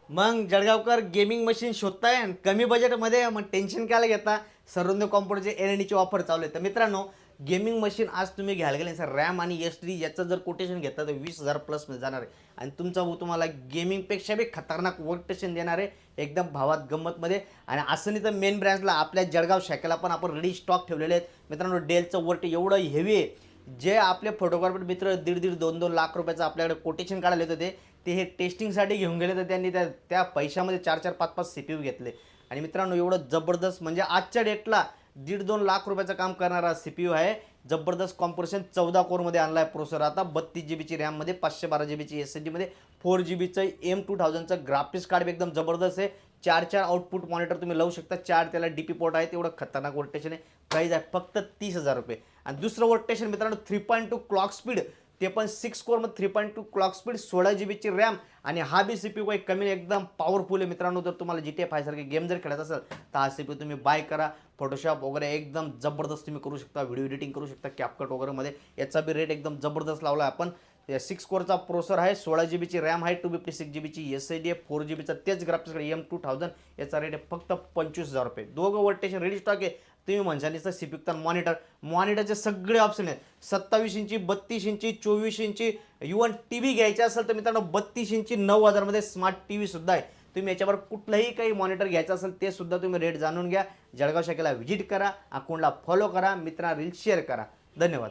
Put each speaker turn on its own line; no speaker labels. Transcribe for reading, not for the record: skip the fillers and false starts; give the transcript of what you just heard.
मग Jalgaonkar gaming machine शोधताय आणि कमी बजेटमध्ये, मग टेन्शन कायला घेता. सर्वोदय कॉम्प्युटरचे एनएडीची ऑफर चालू आहे. तर मित्रांनो, गेमिंग मशीन आज तुम्ही घ्यायला गेले सर, रॅम आणि एस डी याचं जर कोटेशन घेतलं तर 20,000 प्लसमध्ये जाणार आहे. आणि तुमचा भाऊ तुम्हाला गेमिंगपेक्षा बी खतरनाक वर्क स्टेशन देणार आहे एकदम भावात गंमतमध्ये. आणि असं नाही तर मेन ब्रँचला आपल्या जळगाव शाखेला पण आपण रेडी स्टॉक ठेवलेले आहेत मित्रांनो. डेलचं वर्ट एवढं हेवी आहे, जे आपले फोटोग्राफर मित्र 1.5-2 लाख रुपयाचं आपल्याकडे कोटेशन काढायला येत होते, ते हे टेस्टिंगसाठी घेऊन गेले. तर त्यांनी त्या पैशामध्ये 4-4, 5-5 सी पी यू घेतले. आणि मित्रांनो एवढं जबरदस्त, म्हणजे आजच्या डेटला 1.5-2 लाख रुपयाचं काम करणारा सी पी यू आहे. जबरदस्त कॉम्पोरेशन 14 कोरमध्ये आणला आहे प्रोसेसर. आता 32 जी बीची रॅममध्ये, 512 जी बीची एस एस डीमध्ये, 4 जी बीचं M2000चं ग्राफिक्स कार्ड एकदम जबरदस्त आहे. 4 आउटपुट मॉनिटर तुम्ही लावू शकता. 4 त्याला डी पी पोर्ट आहे. तेवढं खतरनाक वर्कस्टेशन आहे. प्राईज आहे फक्त 30,000 रुपये. आणि दुसरं वर्कस्टेशन मित्रांनो 3.2 क्लॉक स्पीड, ते पण 6 कोरमध्ये 3.2 क्लॉक स्पीड, 16 जी बीची रॅम. आणि हा बी सी पी यू काही कमी एकदम पॉवरफुल आहे मित्रांनो. जर तुम्हाला GTA 5 सारखे गेम जर खेळत असेल तर हा सी पी यू तुम्ही बाय करा. फोटोशॉप वगैरे एकदम जबरदस्त तुम्ही करू शकता. व्हिडिओ एडिटिंग करू शकता कॅपकट वगैरेमध्ये. याचा बी रेट एकदम जबरदस्त लावला आहे आपण. 6 कोरचा प्रोसेसर आहे, 16 जी बीची रॅम आहे, 256 जी बीची एस एस डी आहे, 4 जी बीचा तेच ग्राफिक्स M2000. याचा रेट आहे फक्त 25,000 रुपये. दोघं वर्कस्टेशन रेडी स्टॉक आहे. तुम्ही म्हणशाल नुसतं सीपी मॉनिटरचे सगळे ऑप्शन आहेत. 27 इंची, 32 इंची, 24 इंची. इव्हन टी व्ही घ्यायचा असेल तर मित्रांनो 32 इंची 9,000मध्ये स्मार्ट टी व्ही सुद्धा आहे. तुम्ही याच्यावर कुठलंही काही मॉनिटर घ्यायचं असेल ते सुद्धा तुम्ही रेट जाणून घ्या. जळगाव शाखेला व्हिजिट करा, अकाउंटला फॉलो करा, मित्रांना रील शेअर करा. धन्यवाद.